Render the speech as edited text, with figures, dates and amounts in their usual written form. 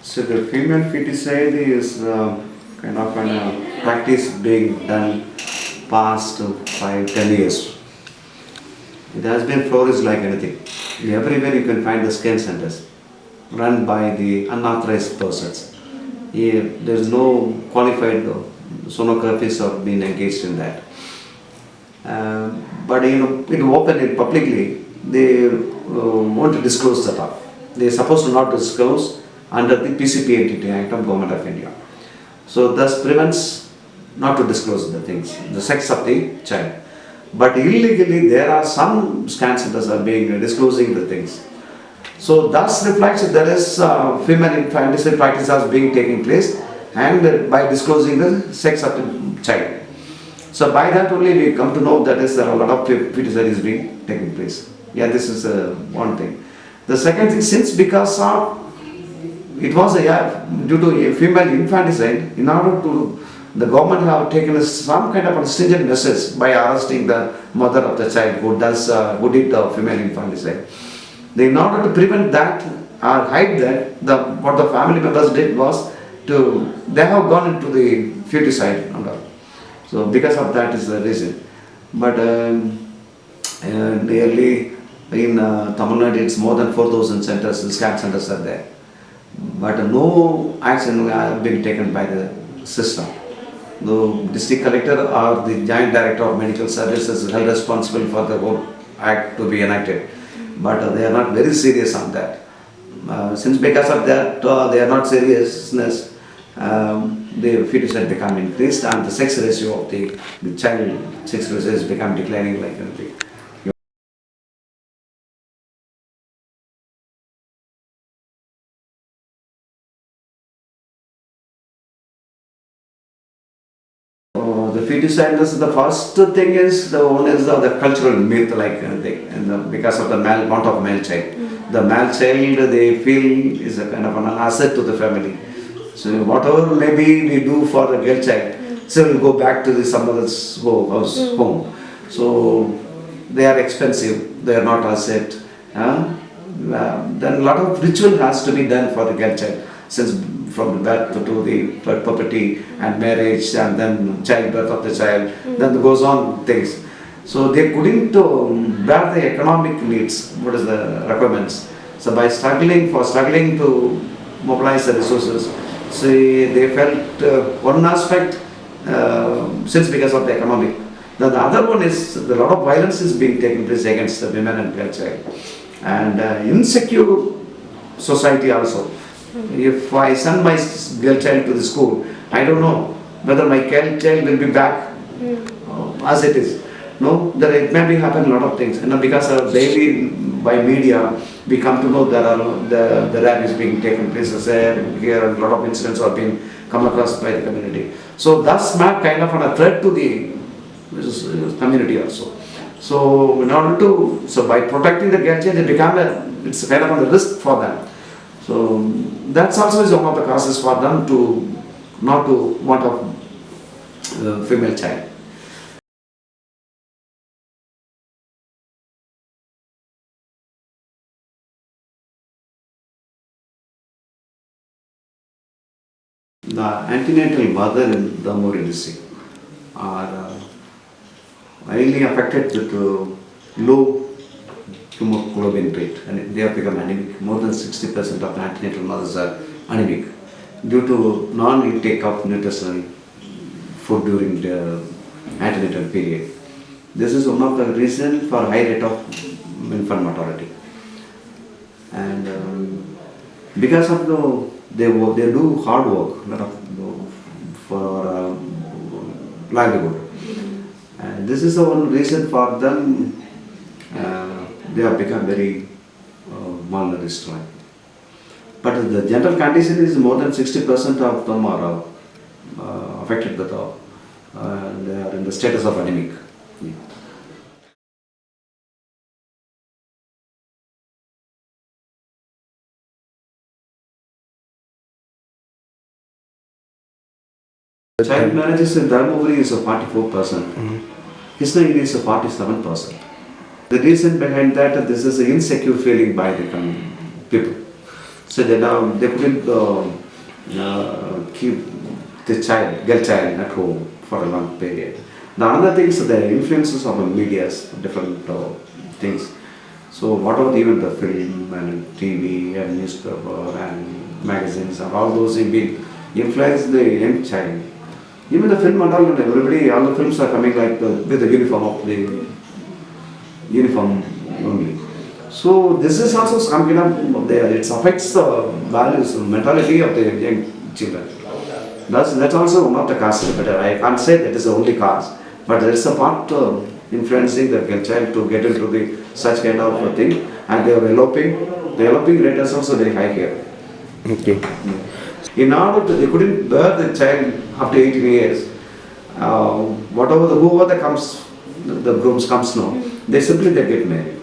So the female feticide is kind of a practice being done past 5, 10 years. It has been flourished like anything. Everywhere you can find the scan centers run by the unauthorized persons. There is no qualified sonographers are being engaged in that. But it open it publicly. They want to disclose the stuff. They are supposed to not disclose under the PCP Entity Act of Government of India. So thus prevents not to disclose the things, the sex of the child. But illegally there are some scan centers are being disclosing the things. So thus reflects that there is female infanticide practice as being taking place, and by disclosing the sex of the child. So by that only we come to know that there are a lot of feticide is being taking place. Yeah, this is one thing. The second thing, since because of it was due to a female infanticide, in order to the government have taken some kind of a stringent measures by arresting the mother of the child who did the female infanticide. In order to prevent that or hide that, what the family members did was they have gone into the feticide and all. So because of that is the reason. But nearly in Tamil Nadu it's more than 4,000 centers, scan centers are there. But no action has been taken by the system. The district collector or the joint director of medical services is held responsible for the whole act to be enacted. But they are not very serious on that. Since because of that they are not seriousness, the feticide become increased and the sex ratio of the child sex ratio has become declining like anything. The feticide is the first thing is the one is the cultural myth like anything, and because of the want of male child. The male child they feel is a kind of an asset to the family. So whatever maybe we do for the girl child, so we'll go back to the some other's home. So they are expensive, they are not asset. Then a lot of ritual has to be done for the girl child, since from the birth to the puberty and marriage and then childbirth of the child, then it goes on things. So they couldn't bear the economic needs, what is the requirements. So by struggling to mobilize the resources, so they felt one aspect, since because of the economic. Then the other one is a lot of violence is being taken place against the women and girl child. And insecure society also. If I send my girl child to the school, I don't know whether my girl child will be back as it is. No, there it may be happen a lot of things. And because of daily by media, we come to know there are the rape is being taken place. Here a lot of incidents are being come across by the community. So thus map kind of a threat to the community also. So in order to by protecting the girl child, it's kind of a risk for them. So that's also is one of the causes for them to not to want a female child. The antenatal mother in Dharmapuri district are highly affected with low hemoglobin rate, and they have become anemic. More than 60% of antenatal mothers are anemic due to non-intake of nutritional food during the antenatal period. This is one of the reasons for high rate of infant mortality. And because of they do hard work for livelihood, and this is the one reason for them. They have become very malnourished. But the general condition is more than 60% of them are affected with they are in the status of anemic. Yeah. The child marriages in Dharmapuri is 44%. Krishna is 47%. The reason behind that, this is an insecure feeling by the people. So they couldn't keep the girl child at home for a long period. The another thing is the influences of the medias, different things. So whatever even the film and TV and newspaper and magazines and all those have been influenced the young child. Even the film and all, everybody, all the films are coming like with the uniform of the uniform only. So this is also some it affects the values, mentality of the young children. That's also one of the causes. But I can't say that is the only cause. But there is a part influencing the child to get into the such kind of a thing, and they are eloping. The eloping rate is also very high here. Okay. In order to, they couldn't bear the child up to 18 years. Whoever the grooms comes now, they get married.